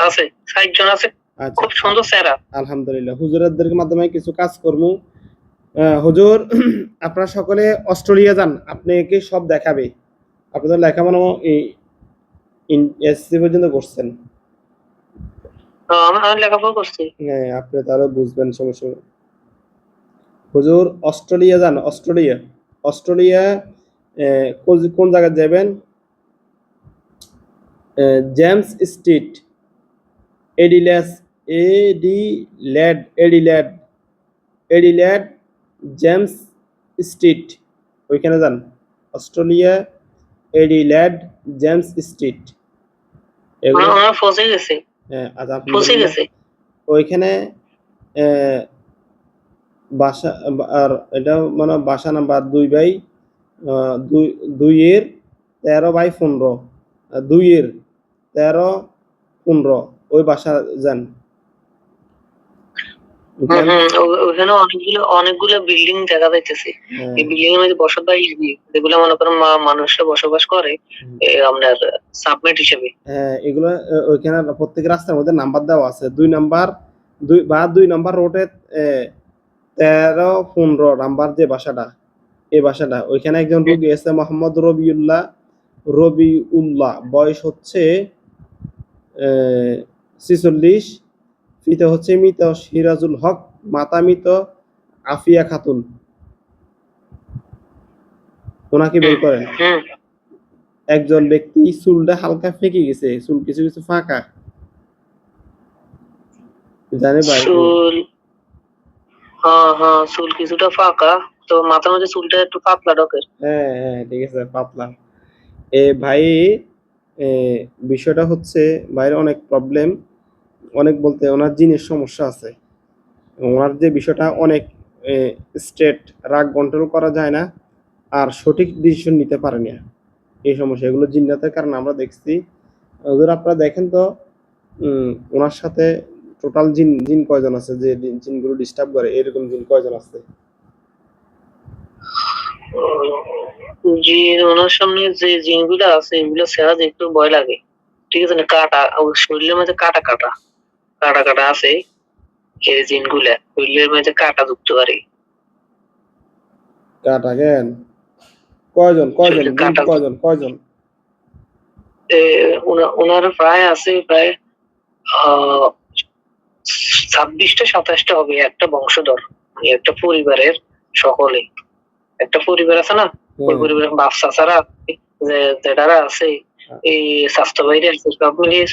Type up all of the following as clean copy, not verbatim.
আছে 60 জন আছে, আচ্ছা, খুব সুন্দর চেহারা। আলহামদুলিল্লাহ। হুজুরদের মাধ্যমে কিছু কাজ করব। হুজুর আপনারা সকলে অস্ট্রেলিয়া যান, আপনাকে সব দেখাবে। আপনি তো লেখাপড়া এসএসসি পর্যন্ত করছেন। আমি লেখাপড়া করছি। হ্যাঁ, আপনি তাহলে বুঝবেন সমস্যা নেই। হুজুর অস্ট্রেলিয়া যান, অস্ট্রেলিয়া। অস্ট্রেলিয়া কোন জায়গায় যাবেন? জেমস স্ট্রিট, এডিলেস, Adelaide, Adelaide, Adelaide, James street, ওইখানে যান। অস্ট্রেলিয়া, এডিলেড, জেমস স্ট্রিট, এগুলো। আমার ফসে গেছে, হ্যাঁ, আচ্ছা, ফসে আলহামদুলিল্লাহ। গেছে। ওইখানে আহ, বাসা, আর এটা মানে বাসা নাম্বার 2/2 2 এর 13/15, 2 এর 13-15, ওই বাসা যান। ওখানে অনেকগুলো বিল্ডিং দেখা যাইতেছে। হ্যাঁ, এই বিল্ডিং এর মধ্যে বসত বাড়ি যেগুলো মনে করেন মানুষরা বসবাস করে আপনার সাবমিট হিসেবে। হ্যাঁ, এগুলো ওইখানে প্রত্যেক রাস্তার মধ্যে নাম্বার দেওয়া আছে। 2 নাম্বার, 2 নাম্বার রোডে 13-15 নাম্বার যে বাসাটা, এই বাসাটা ওইখানে একজন রোগী আছে, মোহাম্মদ রবিউল্লাহ, বয়স হচ্ছে 46, পিতা হচ্ছে মৃত সিরাজুল হক, মাতা মৃত আফিয়া খাতুন। ওনাকে বের করেন। একজন ব্যক্তি চুলটা হালকা ফেঁকে গেছে, চুল কিছু কিছু ফাঁকা, জানে ভাই? চুল কিছুটা ফাঁকা, তো মাথার মধ্যে চুলটা একটু পাতলা ঢোকের। হ্যাঁ, হ্যাঁ, ঠিক আছে, পাতলা। ভাই, বিষয়টা হচ্ছে ভাইয়ের অনেক প্রবলেম, অনেক বলতে ওনার জিনের সমস্যা আছে। ওনার যে বিষয়টা অনেক স্ট্রেট, রাগ কন্ট্রোল করা যায় না, আর সঠিক ডিসিশন নিতে পারে না। এই সমস্যা, এগুলো জিন্নাতের কারণে আমরা দেখছি। হুজুর আপনারা দেখেন তো, ওনার সাথে টোটাল জিন জিন কয়জন আছে, যে জিনগুলো ডিস্টার্ব করে, এরকম জিন কয়জন আছে? জিন, ওনার সামনে যে জিনগুলো আছে এগুলো সেরা দেখতে ভয় লাগে। ঠিক আছে না, কাটা শরীরের মধ্যে কাটা কাটা কাটা কাটা আছে। এই জিনগুলা শরীরের মধ্যে কাটা ঢুকতে পারে। কাটা কেন? কয়জন কয়জন শরীরে জিন কাটা কয়জন কয়জন? ওনার প্রায় আছে, প্রায় 26টা 27টা হবে, একটা বংশধর, মানে একটা পরিবারের সকলে। একটা পরিবার আছে না, ওই পরিবারের বাপ চাচারা জেঠারা আছে, এই স্বাস্থ্য বাইরে আছে, সব মিলিয়ে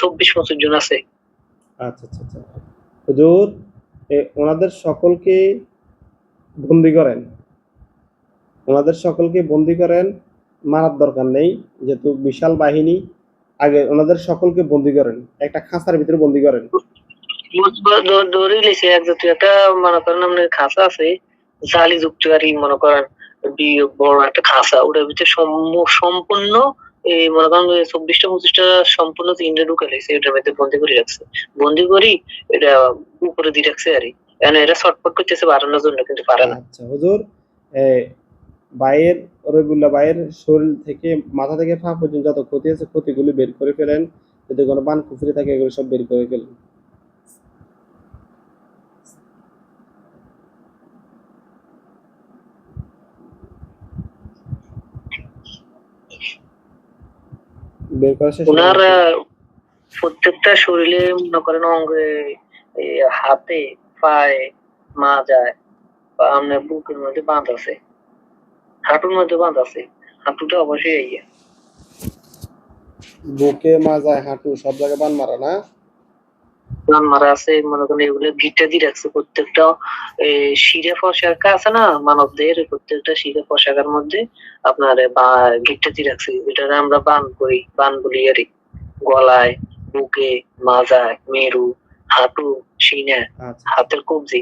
24-25 জন আছে। আচ্ছা, আচ্ছা, আচ্ছা। হুজুর ওনাদের সকলকে বন্দি করেন, ওনাদের সকলকে বন্দি করেন, মারার দরকার নেই, যেহেতু বিশাল বাহিনী। আগে ওনাদের সকলকে বন্দি করেন, একটা খাঁচার ভিতরে বন্দি করেন। ধরে লিছে এক জাতীয় একটা, মনে করেন আপনার খাঁচা আছে, জালি যুক্ত আর মনে করেন বড় একটা খাঁচা, ওটার ভিতরে সম্পূর্ণ এই মনে করেন 24টা 25টা সম্পূর্ণ তিনটে ঢুকে লেগেছে, এটার মধ্যে বন্দি করে রাখছে। বন্দি করি এটা উপরে দিয়ে রাখছে আর এরা ছটফট করতেছে বাড়ানোর জন্য, কিন্তু পারে না। আচ্ছা হুজুর, ভাইয়ের, রবিউল্লাহ ভাইয়ের শরীর থেকে মাথা থেকে পা পর্যন্ত যত ক্ষতি আছে ক্ষতিগুলি বের করে ফেলেন, যদি কোনো বান কুফরি থাকে এগুলো সব বের করে ফেলেন। বের করা শেষ ওনার প্রত্যেকটা শরীরে মনে করেন অঙ্গে, হাতে, পায়ে, মাজায় বা আপনার বুকের মধ্যে বাঁধ আছে, হাঁটুর মধ্যে বাঁধ আছে। হাঁটুটা অবশ্যই বুকে, মাজায়, হাঁটু সব জায়গায় বান মারা না? বান মারা আছে, মনে করেন এগুলো গিটে দিয়ে রাখছে প্রত্যেকটা। শিরে ফসাকা আছে না মানবদের, প্রত্যেকটা শিরে ফসাকার মধ্যে আপনার গিটে দিয়ে রাখছে, এটা আমরা বান করি, বান বলি আর গলায়, বুকে, মাজায়, মেরু, হাঁটু, সিনা, হাতের কবজি,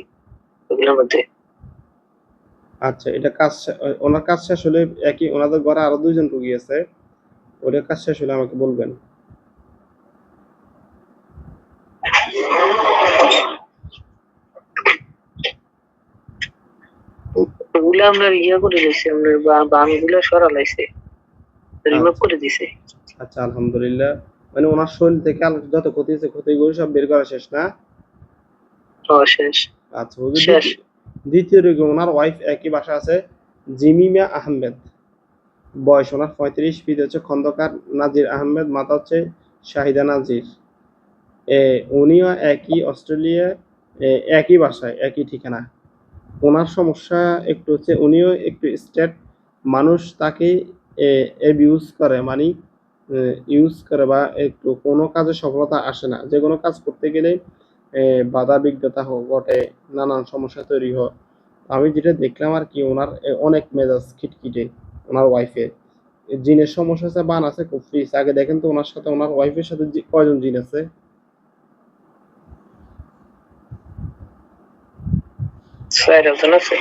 এগুলোর মধ্যে। আচ্ছা, এটা কাজ ওনার কাজ শেষ হলে, একই ওনাদের ঘরে আরো 2 জন রোগী আছে, ওদের কাজ শেষ হলে আমাকে বলবেন। ওগুলো আমরা করে দিয়েছি, আমরা বানগুলো সরা লাইছে, রিমুভ করে দিছে। আচ্ছা, আলহামদুলিল্লাহ। মানে ওনার শরীর থেকে যত ক্ষতি হয়েছে ক্ষতিগুলো সব বের করা শেষ না? শেষ আচ্ছা হুজুর, শেষ। দ্বিতীয় রোগী ওনার ওয়াইফ একই বাসা আছে, জিমিমা আহমেদ, বয়স ওনার 35, পিতা হচ্ছে খন্দকার নাজির আহমেদ, মাতা হচ্ছে শাহিদা নাজির। উনিও একই অস্ট্রেলিয়া, একই বাসায় একই ঠিকানা। ওনার সমস্যা একটু হচ্ছে উনিও একটু স্টেট মানুষ তাকে অ্যাবিউজ করে, মানে ইউজ করে, বা একটু কোনো কাজে সফলতা আসে না, যে কোনো কাজ করতে গেলে বাধা বিঘ্নতা ঘটে, নানান সমস্যা তৈরি হয়। আমি যেটা দেখলাম আর কি, ওনার অনেক মেজাজ খিটখিটে ওনার ওয়াইফের। জিনের সমস্যা আছে, বান আছে, কুফরি আছে। আগে দেখেন তো ওনার সাথে ওনার ওয়াইফের সাথে কয়জন জিন আছে? ছয়জন আছে।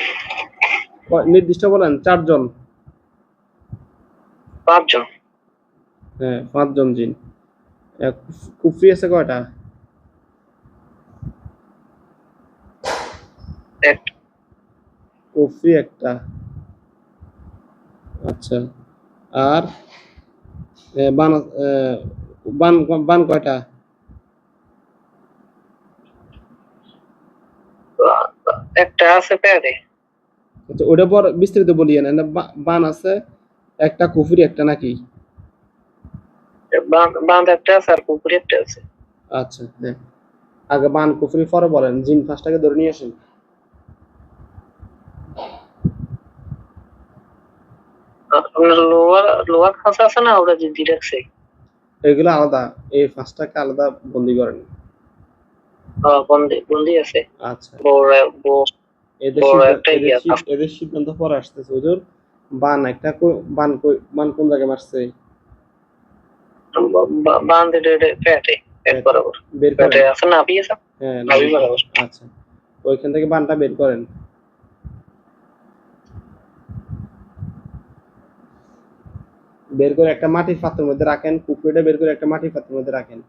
নির্দিষ্ট বলেন, 4জন? 5 জন। হ্যাঁ, 5জন জিন। কুফরি আছে কয়টা? একটা। কুফরি একটা। আচ্ছা। আর বান, বান বান কয়টা? একটা আছে প্যারে। আচ্ছা, ওটা পর বিস্তারিত বলিয়ে না। বান আছে একটা, কুফরি একটা নাকি? বাঁধ একটা আছে আর পুকুরে একটা আছে। আচ্ছা, হ্যাঁ। আগে বান কুফরি পরে বলেন, জিন ফার্স্টটাকে ধরে নিয়ে আসেন। আপনার লোয়ার লোয়ার খাঁচা আছে না, ওটা জিদ্দি রাখছে। এগুলো আলাদা, এই ফার্স্টটাকে আলাদা বন্দি করেন। বন্দি বন্দি আছে। আচ্ছা, বড় বড় এদের বড় সিদ্ধান্ত, একটা ইয়া এদের সিদ্ধান্ত পরে আসতেছে হুজুর। বান একটা বান কোন জায়গায় মারছে? বাঁধে পেটে, পেট বরাবর। বের পেটে করেন। আছে নাভি আছে। হ্যাঁ, নাভি বরাবর। আচ্ছা, ওইখান থেকে বানটা বের করেন। বের করে একটা মাটির পাত্রের মধ্যে রাখেন, কুকুরটা বের করে একটা মাটির পাত্রের মধ্যে রাখেন।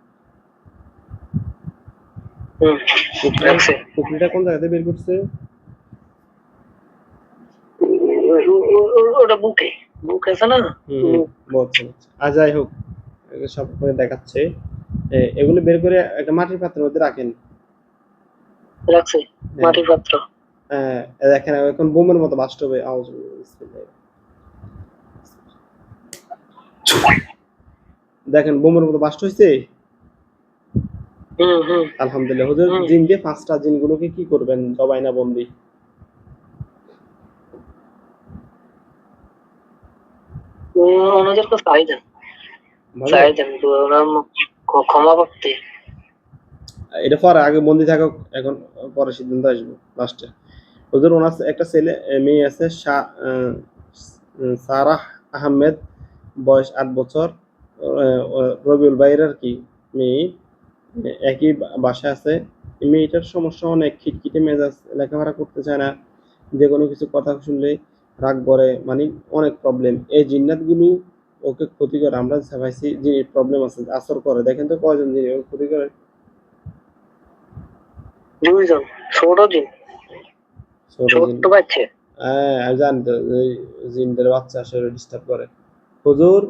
রাখছে। কুকুরটা কোন জায়গাতে বের করছে? ওটা বুকে, বুক আছে না। বুঝছি। আর যাই হোক, সব করে দেখাচ্ছে। এগুলো বের করে একটা মাটির পাত্রের মধ্যে রাখেন। রাখছে মাটির পাত্র। দেখেন এখন বোমের মতো বাস্ট হবে। দেখেন বোমের মতো বাস্ট হয়েছে। আলহামদুলিল্লাহ। হুজুর, জিন দিয়ে 5টা জিনগুলোকে কি করবেন, জবাই না বন্দি? ওনাদেরকে চাই দেন, চাই দেন ওরা ক্ষমা করতে। এটা পরে, আগে বন্দি থাকুক, এখন পরে সিদ্ধান্ত আসবো লাস্টে। হুজুর, ওনার একটা ছেলে মেয়ে আছে, সারাহ আহমেদ, বয়স 8 বছর, রবিউল ভাইয়ের আর কি মেয়ে, একই বাসায় আছে। মেয়েটার সমস্যা অনেক, খিটখিটে মেজাজ, লেখাপড়া করতে চায় না, যে কোনো কিছু কথা শুনলে রাগ করে, মানে অনেক প্রবলেম। এই জিন্নাতগুলো ওকে ক্ষতি করে। আমরা ভাবছি জিনের প্রবলেম আছে, আসর করে। দেখেন তো কয়জন জিন ওকে ক্ষতি করে? 2 জন। ছোট জিন, ছোট্ট বাচ্চা। হ্যাঁ, আমি জানি তো, জিনদের বাচ্চা আসলে ডিস্টার্ব করে। হুজুর,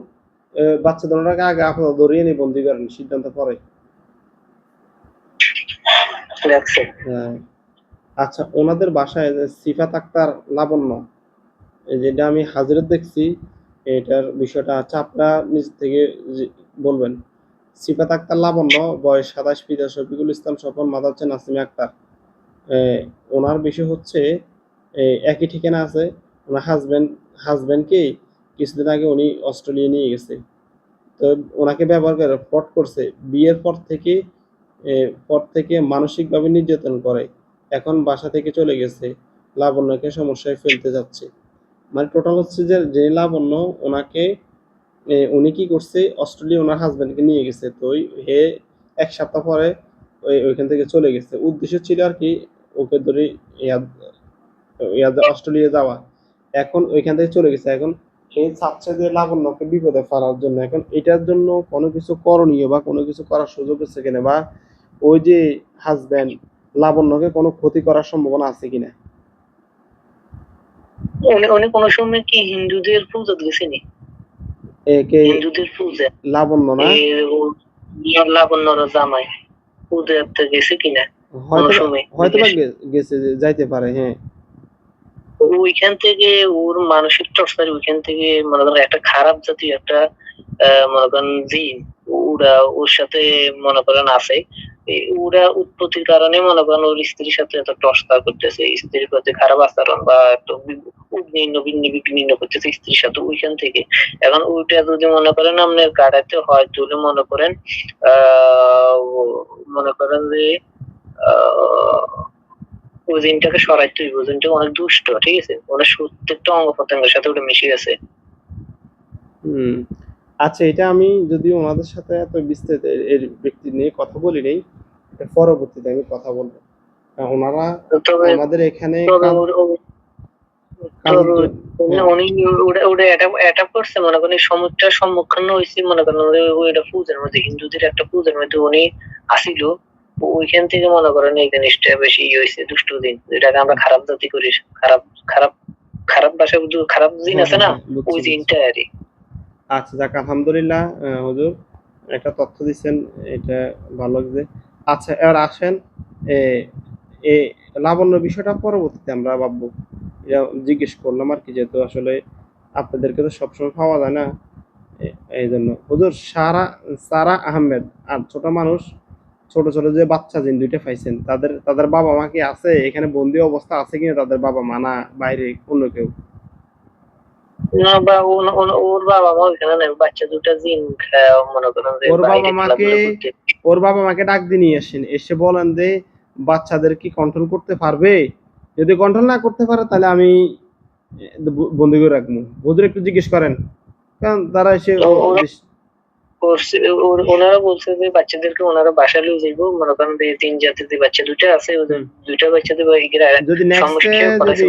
বাচ্চা দোনোটাকে আগে আপনার ধরিয়ে নিয়ে বন্দি করেন, সিদ্ধান্ত পরে। রাখছে। হ্যাঁ। আচ্ছা, ওনাদের বাসায় যে সিফাত আক্তার লাবণ্য, যেটা আমি হাজিরত দেখছি, এটার বিষয়টা আচ্ছা আপনারা নিজ থেকে বলবেন। সিফাত আক্তার লাবণ্য, বয়স 27, পিতা শফিকুল ইসলাম স্বপন, মাতা হচ্ছে নাসিমা আক্তার। ওনার বিষয় হচ্ছে একই ঠিকানা আছে। ওনার হাজব্যান্ডকে কিছুদিন আগে উনি অস্ট্রেলিয়া নিয়ে গেছে। তো ওনাকে ব্যবহার করে ফ্রড করছে। বিয়ের পর থেকে মানসিকভাবে নির্যাতন করে। এখন বাসা থেকে চলে গেছে, লাবণ্যকে সমস্যায় ফেলতে যাচ্ছে। মানে টোটাল হচ্ছে যে লাবণ্য ওনাকে, উনি কি করছে, অস্ট্রেলিয়া ওনার হাজব্যান্ডকে নিয়ে গেছে। তো হে 1 সপ্তাহ পরে ওইখান থেকে চলে গেছে। উদ্দেশ্য ছিল আর কি ওকে ধরে অস্ট্রেলিয়া যাওয়া। এখন ওইখান থেকে চলে গেছে। এখন সে চাচ্ছে যে লাবণ্যকে বিপদে ফেলার জন্য। এখন এটার জন্য কোনো কিছু করণীয় বা কোনো কিছু করার সুযোগ আছে কিনা, বা ওই যে হাজব্যান্ড লাবণ্যকে কোনো ক্ষতি করার সম্ভাবনা আছে কিনা? উনি কোনো সময় কি হিন্দুদের পূজা দিয়েছেনি? একে হিন্দুদের পূজা লাবণ্য না? লাবণ্যর জামাই উদয়তে গেছে কিনা কোনো হয়তো সময় হয়তো বা জিজ্ঞেস। গেছে, যাইতে পারে, হ্যাঁ। ওইখান থেকে ওর মানসিক টর্চার, ওইখান থেকে মনে করেন একটা খারাপ জাতীয় একটা মনে করেন জিন ওরা ওর সাথে মনে করেন আছে। ওরা উৎপত্তির কারণে মনে করেন ওর স্ত্রীর সাথে এত টর্চার করতেছে, স্ত্রীর প্রতি খারাপ আচরণ বা একটু বিভিন্ন করতেছে স্ত্রীর সাথে ওইখান থেকে। এখন ওইটা যদি মনে করেন আপনার কাটাতে হয় তাহলে মনে করেন আহ মনে করেন যে আহ ওই জিনটাকে সরাইতে হইব। জিনটা অনেক দুষ্ট, ঠিক আছে, ওরা প্রত্যেকটা অঙ্গ প্রত্যঙ্গের সাথে ওটা মিশে গেছে। হুম। আচ্ছা, এটা আমি যদি ওনাদের সাথে এত বিস্তারিত এর ব্যক্তি নিয়ে কথা বলি নাই, এটা পরবর্তীতে আমি কথা বলবো। ওনারা তবে আমাদের এখানে তবে কাজ কাজের তবে জন্য, উনি হ্যাঁ। উনি ওটা ওটা অ্যাটাক করছে মনে করেন, এই সমস্যার সম্মুখীন হয়েছে মনে করেন ওইটা পূজার মধ্যে, হিন্দুদের একটা পূজার মধ্যে উনি আসিল। ওইখান থেকে মনে করেন এই জিনিসটা বেশি হয়েছে, দুষ্ট দিন যেটাকে আমরা খারাপ জাতি করি, খারাপ খারাপ খারাপ ভাষা, খারাপ জিন হ্যাঁ, আছে হ্যাঁ, না, হ্যাঁ, বুঝছি, ওই বুঝছি। জিনটা আর কি। আচ্ছা, যাক, আলহামদুলিল্লাহ। হুজুর একটা তথ্য দিচ্ছেন, এটা ভালো লাগছে। আচ্ছা, এবার আসেন, এ এ লাবণ্য বিষয়টা পরবর্তীতে আমরা ভাববো। এটা জিজ্ঞেস করলাম আর কি, যেহেতু আসলে আপনাদেরকে তো সবসময় পাওয়া যায় না, এই জন্য। হুজুর, সারা আহমেদ আর ছোট মানুষ, ছোট ছোট যে বাচ্চা জিন দুইটা পাইছেন, তাদের তাদের বাবা মা কি আছে এখানে? বন্দি অবস্থা আছে কিনা তাদের বাবা মা, না বাইরে অন্য কেউ? না, বা ওর বাবা মা ওইখানে নাই, বাচ্চা দুটা জিন মনে করেন যে ওর বাবা বাইরে মাকে খেলাধুলা করতে। ওর বাবা মাকে ডাক দিয়ে নিয়ে আসেন, এসে বলেন যে বাচ্চাদের কি কন্ট্রোল করতে পারবে? যদি কন্ট্রোল না করতে পারে তাহলে আমি বন্দি করে রাখবো। ওদের একটু জিজ্ঞেস করেন, কারণ তারা এসে ওরা করছে, ওনারা বলছে যে বাচ্চাদেরকে ওনারা বাসা নিয়ে যাইবো, মনে করেন যে তিন জাতির যে বাচ্চা দুটা আছে ওদের হুম, দুইটা বাচ্চাদের যদি সমস্যা করাইছে।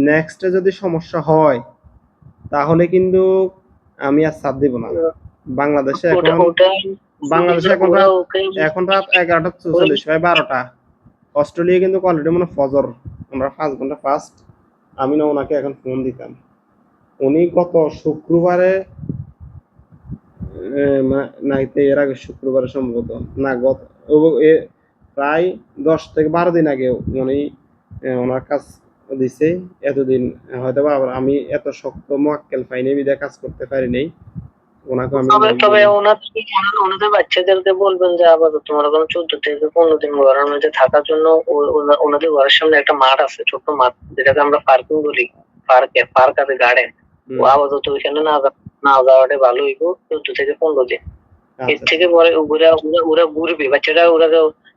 নেক্সটে যদি সমস্যা হয় তাহলে কিন্তু আমি আর সাথ দিব না। বাংলাদেশে ওটা এখন ওটা বাংলাদেশে এখন ওরা রাত ওকে এখন রাত 11:44, প্রায় 12টা। অস্ট্রেলিয়া কিন্তু অলরেডি মানে ফজর, আমরা 5 ঘন্টা ফাস্ট। আমি না ওনাকে এখন ফোন দিতাম, উনি গত শুক্রবারে, নাইতে এর আগে শুক্রবারে সম্ভবত, না গত প্রায় 10 থেকে 12 দিন আগে উনি ওনার কাজ দিছে। এতদিন হয়তো বা আবার আমি এত শক্ত মোয়াক্কেল পাইনি, বিধায় কাজ করতে পারি নাই। ওনাকে আমি তবে বলবো তবে যে, ওনাদের বাচ্চাদেরকে বলবেন যে আপাতত মনে করেন 14 থেকে 15 দিন ঘরের মধ্যে থাকার জন্য। ওনাদের ঘরের সামনে একটা মাঠ আছে, ছোট্ট মাঠ, যেটাকে আমরা পার্কিং বলি। পার্ক আছে, গার্ডেন। ও হুম, আপাতত ওইখানে না যাওয়াটাই ভালো হইব 14 থেকে 15 দিন। এর আচ্ছা, থেকে পরে ওরা ওরা ওরা ঘুরবে বাচ্চারা, ওরা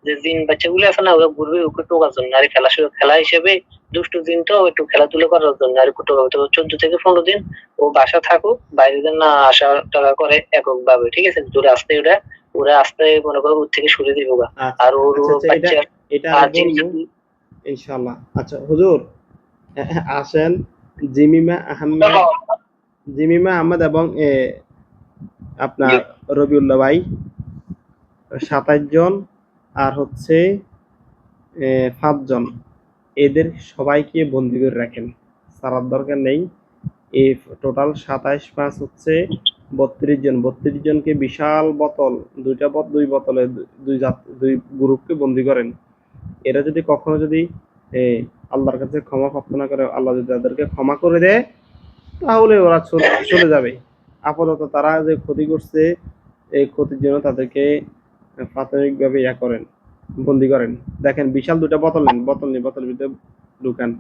যে জিন বাচ্চাগুলো আছে না, ওরা ঘুরবে ওকে টোকার জন্য আর খেলা হিসেবে। দুষ্টু দিন তো একটু খেলাধুলা করার জন্য আর একটু টোকা। তো 14 থেকে 15 দিন ও বাসা থাকুক, বাইরে যেন না আসা টাকা করে একক ভাবে, ঠিক আছে, দূরে আসতে ওরা আসতে মনে করো ওর থেকে সরে দিব গা। আচ্ছা, আর ওর আচ্ছা, ওর আচ্ছা, এটা বাচ্চা এটা আমি আর জিনিস। বলবো ইনশাল্লাহ। আচ্ছা হুজুর, আসেন, জিমিমা আহমেদ জিমিমা আহমেদ এবং আপনার রবিউল্লাহ ভাই, 27 জন, আর হচ্ছে 5 জন, এদের সবাইকে বন্দি করে রাখেন, ছাড়ার দরকার নেই। এই টোটাল 27 5 হচ্ছে 32 জন। 32 জনকে বিশাল বোতল, দুই বোতলে দুই গ্রুপকে বন্দি করেন। এরা যদি কখনো যদি আল্লাহর কাছে ক্ষমা প্রার্থনা করে, আল্লাহ যদি তাদেরকে ক্ষমা করে দেয়, তাহলে ওরা চলে যাবে। আপাতত তারা যে ক্ষতি করছে, এই ক্ষতির জন্য তাদেরকে প্রাথমিকভাবে করেন, বন্দি করেন। দেখেন, বিশাল 2টা বোতল নেন, বোতলের ভিতরে ঢুকান।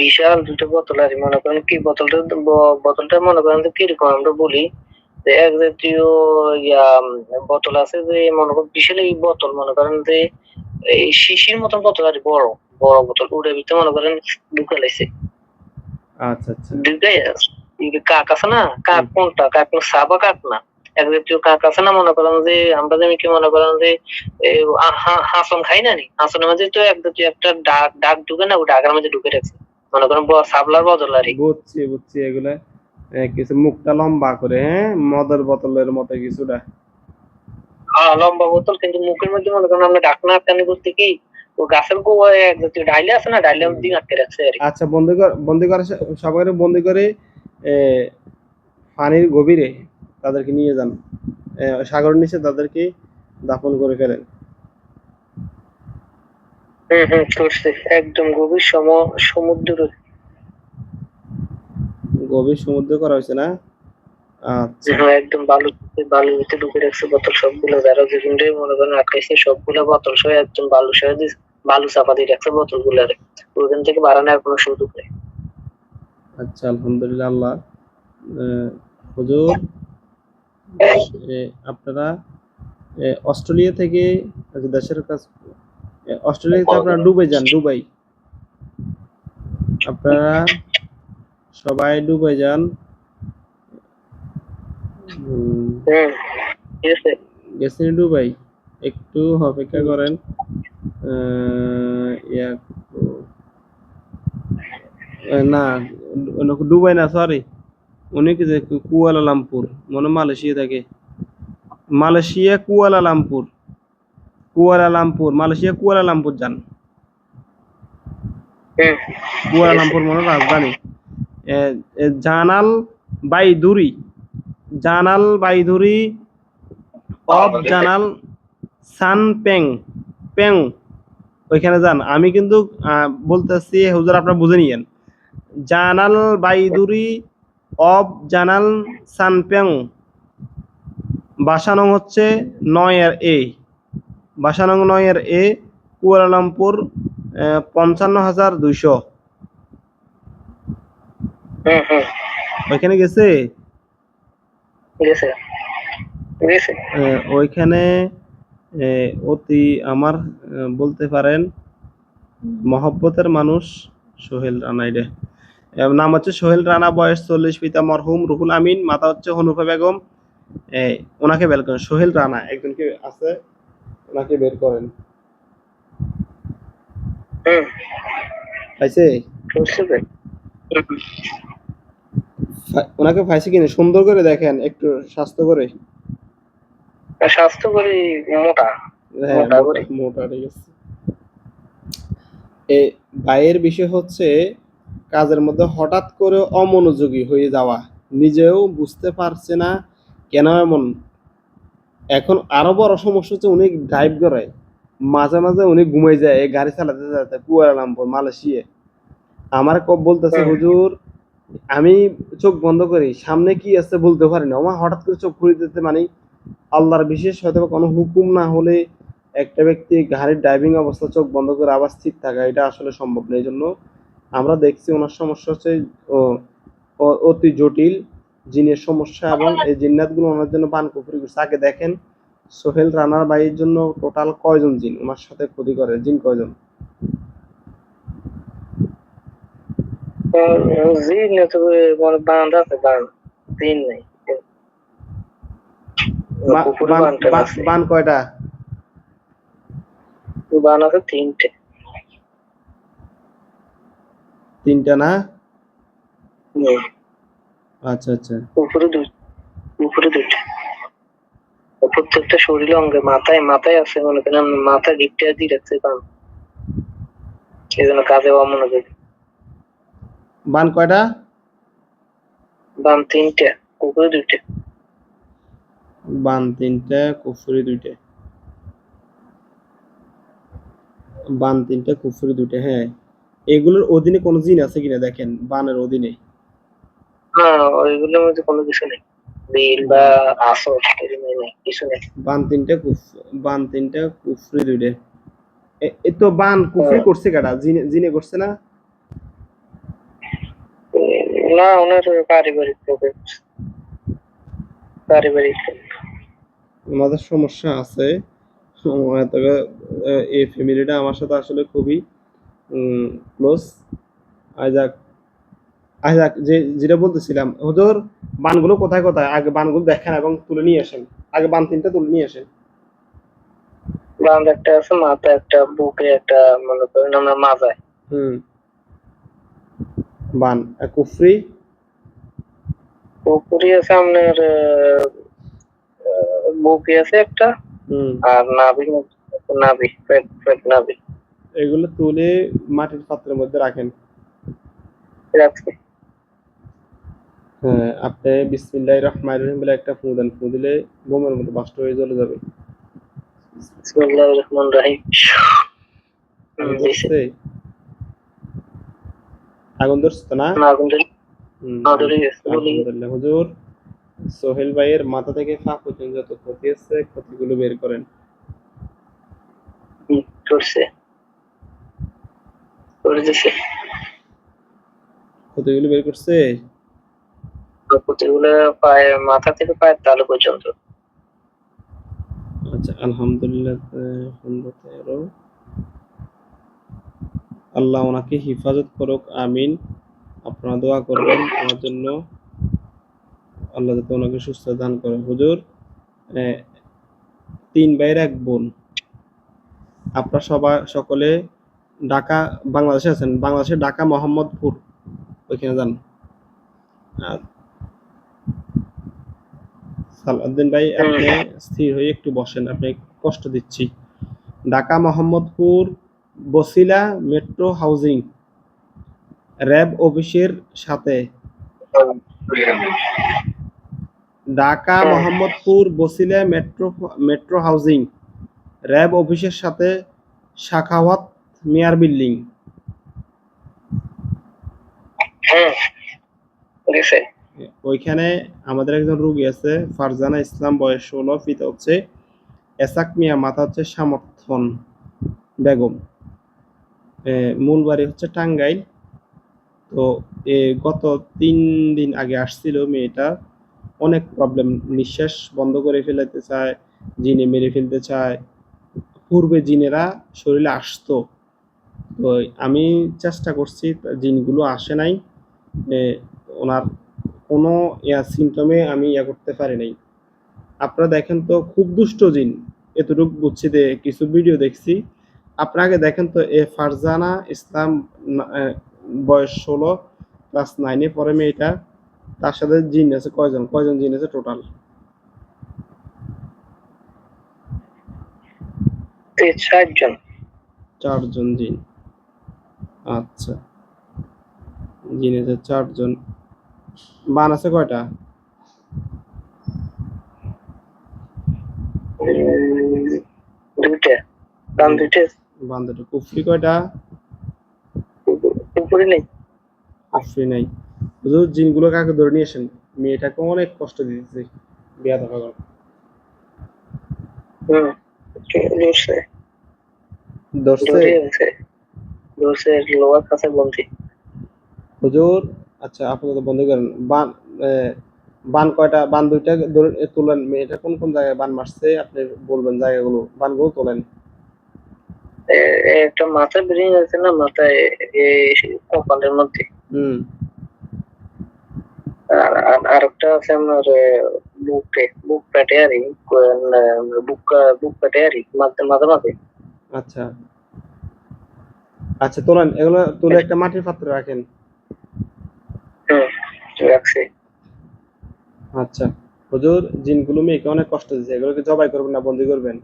বিশাল দুটো বোতল আর কি, মনে করেন কি বোতলটা মনে করেন যে কিরকম আমরা বলি যে এক জাতীয় বোতল আছে, যে মনে করেন বিশাল এই বোতল, মনে করেন যে এই শিশির মতন বোতল আর কি, বড় বড় বোতল, ওটার ভিতরে মনে করেন ঢুকাইছে। আচ্ছা, আচ্ছা। ঢুকাই কাক আছে না, কাক হুম, কোনটা, কাক না সাবা কাক না, এক জাতীয় কাক আছে না, মনে করেন যে আমরা যেমন কি মনে করেন যে হাঁসন খাই না নি, হাঁসনের মধ্যে তো এক জাতীয় একটা ডাক ডাক ঢুকে না, ও ডাকের মধ্যে ঢুকে রাখছে, মনে করেন সাবলার বদল আর কি। বুঝছি, বুঝছি, এগুলা কিছু মুখটা লম্বা করে, হ্যাঁ, মদের বোতলের মতো কিছুটা। লম্বা বোতল, কিন্তু মুখের মধ্যে মনে করেন আমরা ডাকনা আটকানি করতে কি, ও গাছের গোড়ায় এক জাতীয় ডাইলে আছে না, ডাইলে হুম। দিয়ে আটকে রাখছে আর কি। আচ্ছা, বন্দি করে সবাই বন্দি করে এ, পানির গভীরে তাদেরকে নিয়ে যান। সাগরের নিচে তাদেরকে দাফন করে ফেলেন। করছে একদম গভীর সমুদ্র। গভীর সমুদ্র করা হয়েছে না? আচ্ছা। একদম বালুর ভিতরে ঢুকে রাখছে বোতল সবগুলো, যারা যেখানে মনে করেন আটকাইছে সবগুলো বোতল সহ একদম বালু চাপা দিয়ে রাখছে বোতল গুলারে, ওখান থেকে বাড়ানোর আর কোনো সুযোগ নেই। আচ্ছা, আলহামদুলিল্লাহ। আল্লাহ হুজুর, আপনারা অস্ট্রেলিয়া থেকে দেশের কাছ অস্ট্রেলিয়া থেকে আপনারা দুবাই যান। দুবাই আপনারা সবাই দুবাই যান। ঠিক আছে। গেছেন দুবাই? একটু অপেক্ষা করেন। না, দুবাই না, সরি, উনি কি যে কুয়ালালামপুর, মনে মালয়েশিয়া থাকে। মালয়েশিয়া কুয়ালালামপুর মালয়েশিয়া কুয়ালালামপুর যান। কুয়ালালামপুর মনে রাজধানী। জানাল বাইদুরি অফ জানাল সান পেং ওইখানে যান। আমি কিন্তু বলতেছি হুজুর, আপনারা বুঝে নিয়েন। জানাল বাইদুরি অফ জানাল সানপেং, বাসা নং হচ্ছে 9 বাসা নং 9 কুয়ালালামপুর 55,200। ওইখানে গেছে। ওইখানে অতি আমার বলতে পারেন মহব্বতের মানুষ সোহেল রানা। নাম হচ্ছে সোহেল রানা, বয়স 40, পিতা মরহুম রুহুল আমিন, মাতা হচ্ছে হনুফা বেগম। ওনাকে বের করেন। সোহেল রানা একজনকে আছে, ওনাকে বের করেন। পাইছে? ওনাকে পাইছে কিনা সুন্দর করে দেখেন, একটু স্বাস্থ্য করে। মোটা। হ্যাঁ, মোটা ঠিক আছে। ভাইয়ের বিষয় হচ্ছে কাজের মধ্যে হঠাৎ করে অমনোযোগী হয়ে যাওয়া, নিজেও বুঝতে পারছে না কেন এমন। এখন আরো বড় সমস্যা হচ্ছে উনি ড্রাইভ করে, মাঝে মাঝে উনি ঘুমাই যায় এই গাড়ি চালাতে চালাতে কুয়ালালামপুর মালয়েশিয়া। আমার বলতেছে হুজুর, আমি চোখ বন্ধ করি, সামনে কি আছে বলতে পারি না। আমার হঠাৎ করে চোখ খুলে দিতে, মানে আল্লাহর বিশেষ হয়তো কোনো হুকুম না হলে একটা ব্যক্তি গাড়ির ড্রাইভিং অবস্থা চোখ বন্ধ করে আবার স্থির থাকা, এটা আসলে সম্ভব না। এই জন্য আমরা দেখছি ওনার সমস্যা হচ্ছে অতি জটিল জিনের সমস্যা, এবং এই জিন্নাতগুলো ওনার জন্য বান কুফরি করছে। আগে দেখেন সোহেল রানার ভাইয়ের জন্য টোটাল কয়জন জিন ওনার সাথে ক্ষতি করে, জিন কয়জন? বান কয়টা? বান আছে 3টে। 3টা না? আচ্ছা আচ্ছা। উপরে 2টা। প্রত্যেকটা শরীরে অঙ্গে, মাথায় আছে মনে করেন, মাথায় দিকটা দিয়ে রাখছে বান, এই জন্য কাজে অমনোযোগী। বান কয়টা? বান 3টে, কুকুরে 2টে। বান 3টা, কুফরি 2টে। বান 3টা, কুফরি 2টে। হ্যাঁ, এগুলোর অধীনে কোনো জিন আছে কিনা দেখেন, বানের অধীনে। না, ওইগুলোর মধ্যে কোনো কিছু নেই, বিল বা আসর নেই, কিছু নেই। বান 3টা, কুফরি 2টে। এ তো বান কুফরি করছে কাটা? জিনে করছে না? না, ওনার পারিবারিক প্রবলেম। ওনাদের সমস্যা আছে। তবে এই ফ্যামিলিটা আমার সাথে আসলে খুবই ক্লোজ। আইজাক আইজাক যেটা বলতেছিলাম হুজুর, বানগুলো কোথায় কোথায় আগে বানগুলো দেখেন এবং তুলে নিয়ে আসেন। আগে বান 3টা তুলে নিয়ে আসেন। বান একটা আছে, মাথা একটা, বুকে একটা, মনে করেন আমরা মাথায়। বান কুফরি আছে আপনার বুকে আছে একটা, আর নাভি। এগুলো তুলে মাটির পাত্রের মধ্যে রাখেন। রাখছি। হ্যাঁ, আপনি বিসমিল্লাহির রহমানির রহিম বলে একটা ফু দেন, ফু দিলে বোমের মতো বাস্ট হয়ে জ্বলে যাবে। বিসমিল্লাহির রহমানির রহিম। আগুন দিছে। ধরছে? আগুন ধরছে তো না? না আগুন ধরে ধরে গেছে বলি। আলহামদুলিল্লাহ। হুজুর, সোহেল ভাইয়ের মাথা থেকে পা পর্যন্ত যত ক্ষতি আছে ক্ষতিগুলো বের করেন। করছে করে দিছে। ক্ষতিগুলো বের করছে? প্রতিগুলো পায়ে মাথা থেকে পায়ের তালু পর্যন্ত। আচ্ছা, আলহামদুলিল্লাহ। ১৫-১৩। আল্লাহ ওনাকে হিফাজত করুক, আমিন। আপনারা দোয়া করবেন ওনার জন্য, আল্লাহ যাতে ওনাকে সুস্থ দান করে। হুজুর, ৩ ভাইয়ের ১ বোন। আপনারা সকলে ঢাকা, বাংলাদেশে আছেন। বাংলাদেশের ঢাকা মোহাম্মদপুর, ওইখানে যান। আর সালাউদ্দিন ভাই, আপনি স্থির হয়ে একটু বসেন, আপনি কষ্ট দিচ্ছি। Dhaka Mohammadpur Bosila metro housing RAB অফিসের সাথে, Dhaka Mohammadpur Bosila metro housing RAB অফিসের সাথে সাখাওয়াত মিয়ার বিল্ডিং। হ্যাঁ গেছে। ওইখানে আমাদের একজন রোগী আছে, ফারজানা ইসলাম, বয়স 16, পিতা হচ্ছে এসাক মিয়া, মাতা হচ্ছে সমর্থন বেগম, মূল বাড়ি হচ্ছে টাঙ্গাইল। তো গত 3 দিন আগে আসছিল মেয়েটা, অনেক প্রবলেম, নিঃশ্বাস বন্ধ করে ফেলাতে চায়, জিনে মেরে ফেলতে চায়। পূর্বে জিনেরা শরীরে আসতো, তো আমি চেষ্টা করছি, জিনগুলো আসে নাই। ওনার কোনো সিমটমে আমি করতে পারি নাই। আপনারা দেখেন তো, খুব দুষ্ট জিন, এতটুকু বুঝছি, কিছু ভিডিও দেখছি। আপনারা আগে দেখেন তো, ফারজানা ইসলাম, বয়স 16, ক্লাস 9-এ পড়ে মেয়েটা, তার সাথে জিন আছে কয়জন জিন আছে টোটাল? 60 জন। 4 জন জিন। আচ্ছা, জিন আছে 4 জন। বান আছে কয়টা? দুইটা কান দুইটা। বান দুটো। কুফরি কয়টা? উপরে নেই। কুফরি নাই। হুজুর, জিনগুলো কাকে ধরে নিয়ে আসেন, মেয়েটাকে অনেক কষ্ট দিতেছে, বিয়া দেখা কর। ধরছে ধরছে? ধরে আছে। ধরছে লোয়ার কাছে বলছি। হুজুর, আচ্ছা আপাতত বন্ধ করেন। বান কয়টা? বান দুইটা ধরে তোলেন। মেয়েটা কোন কোন জায়গায় বান মারছে আপনি বলবেন, জায়গাগুলো, বানগুলো তোলেন। একটা মাথা বেরিয়ে যাচ্ছে না, মাথায় কপালের মধ্যে। হুম। আর একটা আছে আমার বুকে, বুক পেটে আর বুক পেটে আর মাঝে মাঝে মাঝে। আচ্ছা আচ্ছা, তোলেন, এগুলো তুলে একটা মাটির পাত্রে রাখেন। হুম রাখছি। আচ্ছা হুজুর, জিনগুলো মেয়েকে অনেক কষ্ট দিচ্ছে, এগুলোকে জবাই করবেন না বন্দি করবেন?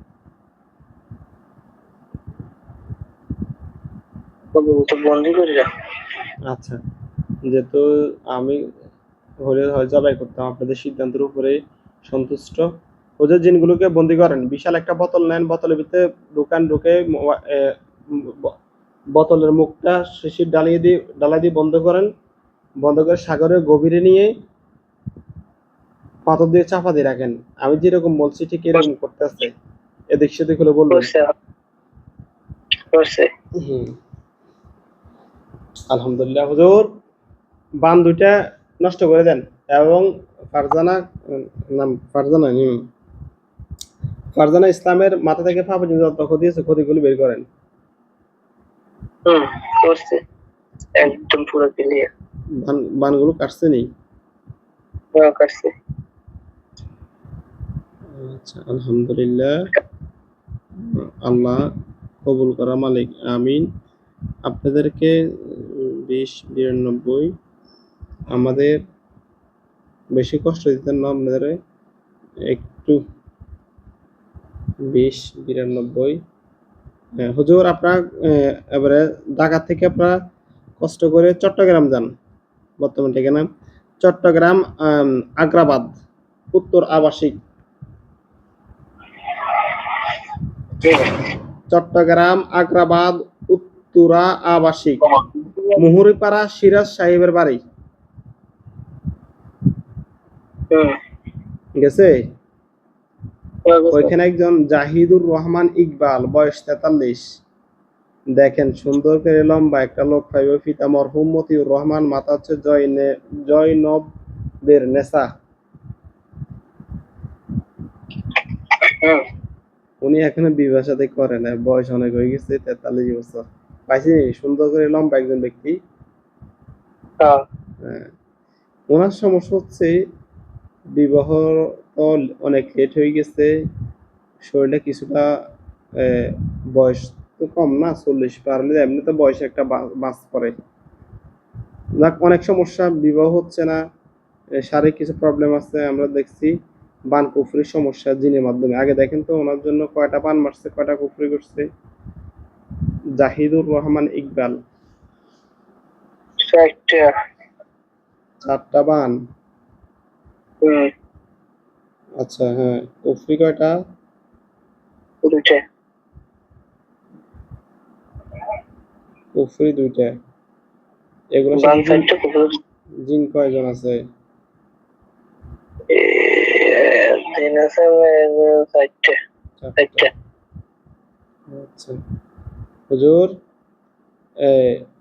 তো বন্দি করি রাখ। আচ্ছা, যেহেতু আমি হলে হয় জবাই করতাম, আপনাদের সিদ্ধান্তের উপরে সন্তুষ্ট। ওদের জিনগুলোকে বন্দি করেন, বিশাল একটা বোতল নেন, বোতলের ভিতরে ঢুকে বোতলের মুখটা শিশির ডালাই দিয়ে বন্ধ করেন, বন্ধ করে সাগরের গভীরে নিয়ে পাথর দিয়ে চাপা দিয়ে রাখেন। আমি যেরকম বলছি ঠিক এরকম করতে আছে, এদিক সেদিক হলে বলবেন। করছে। হুম, আলহামদুলিল্লাহ। হুজুর, বান দুইটা নষ্ট করে দেন, এবং ফারজানা, নাম ফারজানা, ফারজানা ইসলামের মাথা থেকে পা পর্যন্ত যত ক্ষতি আছে ক্ষতিগুলো বের করেন। করছে একদম পুরো ক্লিয়ার। বানগুলো কাটছে নি? কাটছে। আচ্ছা, আলহামদুলিল্লাহ। আল্লাহ কবুল করা মালিক, আমিন। আপনাদেরকে 20-92, আমাদের বেশি কষ্ট দিতেন না আপনাদের, একটু 20-92। হ্যাঁ হুজুর, আপনার এবারে ঢাকা থেকে আপনারা কষ্ট করে চট্টগ্রাম যান, বর্তমান ঠিকানা চট্টগ্রাম আগ্রাবাদ উত্তর আবাসিক। চট্টগ্রাম আগ্রাবাদ উত্তরা আবাসিক। মুহুরীপাড়া সিরাজ সাহেবের বাড়ি গেছে। ওইখানে একজন জাহিদুর রহমান ইকবাল, বয়স 43। দেখেন সুন্দর করে লম্বা একটা লোক পাইব। পিতা মরহুম মতিউর রহমান, মাতা হচ্ছে জয়নবের নেসা। উনি এখনো বিবাহ শাদী করে না, বয়স অনেক হয়ে গেছে, 43 বছর। পাইছি সুন্দর করে লম্বা একজন ব্যক্তি। হ্যাঁ। ওনার সমস্যা হচ্ছে বিবাহ তো অনেক লেট হয়ে গেছে, শরীরে কিছুটা বয়স তো কম না, 40 পার হলে এমনি তো বয়সে একটা বাস পড়ে। অনেক সমস্যা, বিবাহ হচ্ছে না, শারীরিক কিছু প্রবলেম আছে। আমরা দেখছি বান কুফরির সমস্যা জিনের মাধ্যমে। আগে দেখেন তো ওনার জন্য কয়টা বান মারছে, কয়টা কুফরি করছে। জাহিদুর রহমান ইকবাল 4টা বান। আচ্ছা, হ্যাঁ। কুফরি কয়টা? 2টা। কুফরি 2টা। এগুলো জিন কয়জন আছে? জিন আছে 4টা। আচ্ছা হুজুর,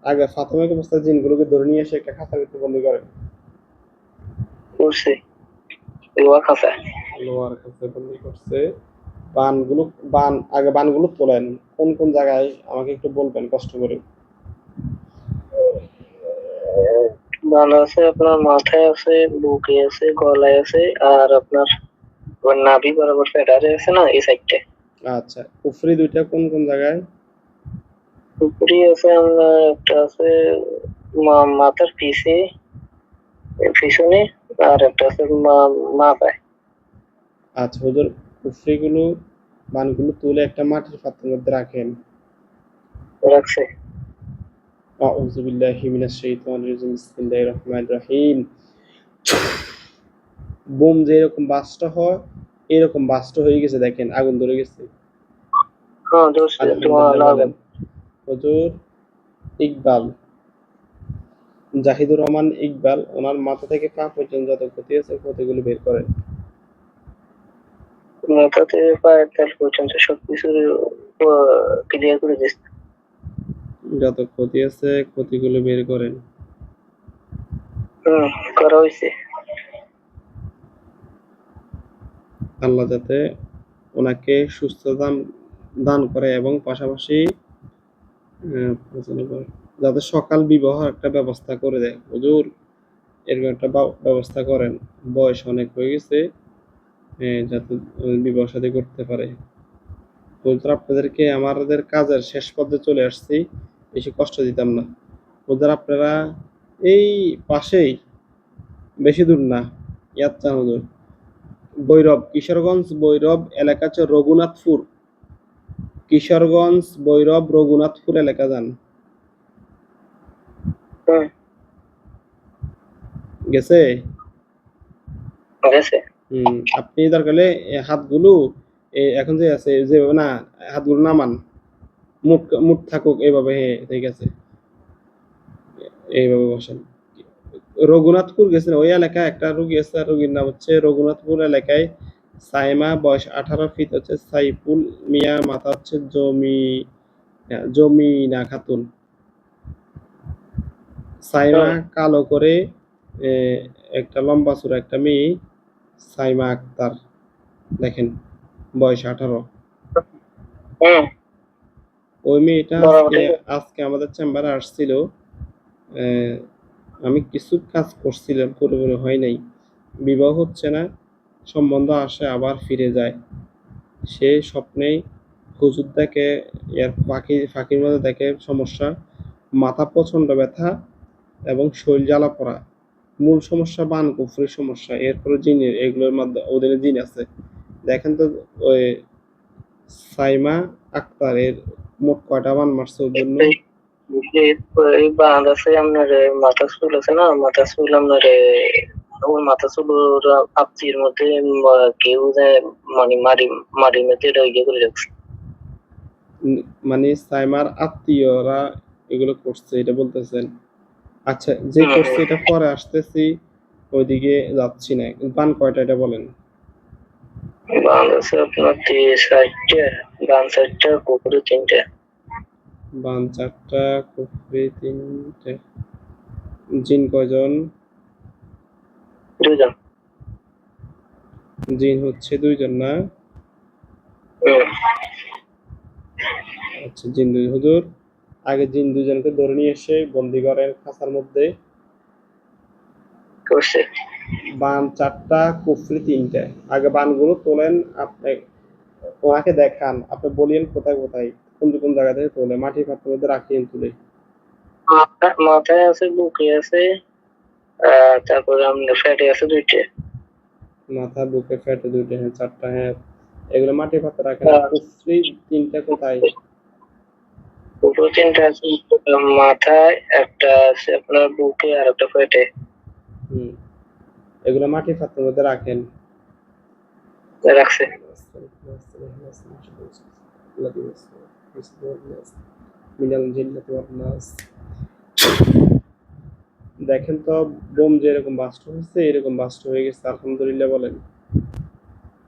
আগে ফাতেমাকে অবস্থায় জিনগুলোকে ধরে নিয়ে এসে একটা খাঁচার ভিতরে বন্দি করেন। করছে লোহার খাঁচায় বন্দি করছে। বানগুলো তোলেন কোন কোন জায়গায় আমাকে একটু বলবেন কষ্ট করে। বান আছে আপনার মাথায় আছে, বুকে আছে, গলায় আছে, আর আপনার নাভি বরাবর ফেডারে আছে না, এই সাইডটা। আচ্ছা, কুফরি 2টা কোন কোন জায়গায়? কুফরি আছে আপনার, একটা আছে মাথার পিছনে, আর একটা আছে মাথায়। আচ্ছা হুজুর, কুফরিগুলো বানগুলো তুলে একটা মাটির পাত্রের মধ্যে রাখেন। রাখছে। আউযু বিল্লাহি মিনাশ শাইতানির রাজিম। বিসমিল্লাহির রহমানির রহিম। বোম যে এরকম বাস্ট হয়, এরকম বাস্ট হয়ে গেছে, দেখেন আগুন ধরে গেছে। হ্যাঁ ধরছে, হুজুর ইকবাল, জাহিদুর রহমান ইকবাল, ওনার মাথা থেকে পা পর্যন্ত যত ক্ষতি আছে ক্ষতিগুলো বের করেন। মাথা থেকে পায়ের তল পর্যন্ত সবকিছু ক্লিয়ার করে দিচ্ছে। যত ক্ষতি আছে ক্ষতিগুলো বের করেন। করা হয়েছে। আল্লাহ যাতে ওনাকে সুস্থতা দান করে এবং পাশাপাশি যাতে সকাল বিবাহ একটা ব্যবস্থা করে দেয়। হুজুর এরকম একটা ব্যবস্থা করেন, বয়স অনেক হয়ে গেছে, যাতে বিবাহ শাদী করতে পারে। হুজুর আপনাদেরকে আমাদের কাজের শেষ পর্যায়ে চলে আসছি, বেশি কষ্ট দিতাম না। হুজুর আপনারা এই পাশেই, বেশি দূর না, ইয়াচ্চান হুজুর, ভৈরব, কিশোরগঞ্জ ভৈরব এলাকা হচ্ছে রঘুনাথপুর। কিশোরগঞ্জ ভৈরব রঘুনাথপুর এলাকা যান। গেছে। আপনি দরকার হলে হাতগুলো এখন যে আছে যেভাবে না, হাতগুলো নামান, মুখ থাকুক এইভাবে। হ্যাঁ ঠিক আছে, এইভাবে বসেন। রঘুনাথপুর গেছেন, ওই এলাকায় একটা রোগী আছে, রোগীর নাম হচ্ছে রঘুনাথপুর এলাকায় সাইমা, বয়স 18 ফিট, হচ্ছে সাইফুল মিয়া, মাথা হচ্ছে জমিনা খাতুন। সাইমা কালো করে, একটা লম্বা চূড়া একটা মেয়ে, সাইমা আক্তার, দেখেন বয়স 18। ওই মেয়েটা আজকে আমাদের চেম্বারে আসছিল। আমি কিছু কাজ করছিলাম, পুরোপুরি হয় নাই, বিবাহ হচ্ছে না, সম্বন্ধ আসে আবার ফিরে যায়। সে স্বপ্নেই হুজুর দেখে, এর ফাঁকির মধ্যে দেখে সমস্যা, মাথা প্রচন্ড ব্যথা এবং শরীর জ্বালা পড়া। মূল সমস্যা বান কুফরির সমস্যা, এরপরে জিনের, এগুলোর মধ্যে ওদের জিন আছে। দেখেন তো ওই সাইমা আক্তার এর মোট কয়টা বান মারছে ওর জন্য? এই বাঁধ আছে আপনার মাথা চুল আছে না, মাথা চুল আপনার ওই মাথা চুল আপচির মধ্যে কেউ যায় মানে মাটির মধ্যে এটা ইয়ে করে রাখছে। মানে সাইমার আত্মীয়রা এগুলো করছে এটা বলতেছেন? আচ্ছা, যে করছে এটা পরে আসতেছি, ওইদিকে যাচ্ছি না। বান কয়টা এটা বলেন? বাঁধ আছে আপনার 4টা, বাম 4টা, পুকুরে 3টা। বান 4টা, কুফরি 3টে। জিন কয়জন? 2 জন। জিন হচ্ছে 2 জন না? হুম, আচ্ছা, জিন 2 হুজুর আগে জিন 2 জনকে ধরে নিয়ে এসে বন্দিঘরের খাঁচার মধ্যে করছে। বান 4টা, কুফরি 3টে। আগে বানগুলো তোলেন, আপনি ওনাকে দেখান, আপনি বলিয়েন কোথায় কোথায় কোন কোন জায়গা থেকে তোলে, মাটির পাত্রের মধ্যে রাখিয়েন তুলে। মাথায় আছে, বুকে আছে, তারপরে আপনার ফ্যাটে আছে 2টা। মাথা, বুকে, পেটে 2টে, হ্যাঁ 4টা, হ্যাঁ। এগুলো মাটির পাত্রে রাখেন। আর কুফরি 3টে কোথায়? পুকুরে 3টা আছে, মাথায় একটা আছে আপনার, বুকে আর একটা ফ্যাটে। হুম, এগুলো মাটির পাত্রের মধ্যে রাখেন। রাখছে। দেখেন তো, বোম যেরকম বাস্ট হয়েছে এরকম বাস্ট হয়ে গেছে, আলহামদুলিল্লাহ বলেন।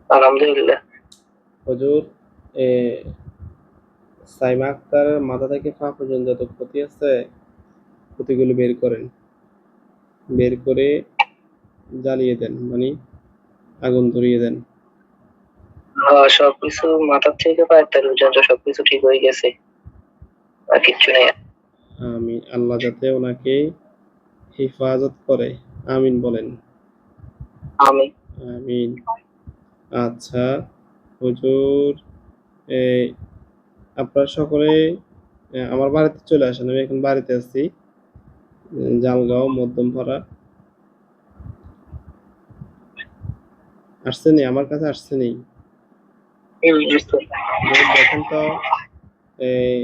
আলহামদুলিল্লাহ। হুজুর, এ সাইমা আক্তারের মাথা থেকে পা পর্যন্ত যত ক্ষতি আছে, ক্ষতিগুলো বের করেন। বের করে জ্বালিয়ে দেন, মানে আগুন ধরিয়ে দেন। সবকিছু মাথার থেকে পায়ের তালু পর্যন্ত সবকিছু ঠিক হয়ে গেছে, আর কিচ্ছু নেই। আমি আল্লাহ যাতে ওনাকে হেফাজত করে, আমিন বলেন। আমি আমিন। আচ্ছা হুজুর, এই আপনারা সকলে আমার বাড়িতে চলে আসেন। আমি এখন বাড়িতে আছি, জালগাঁও মধ্যমপাড়া। আসছেনি? আমার কাছে আসছেনি? বুঝতে দেখেন তো, এই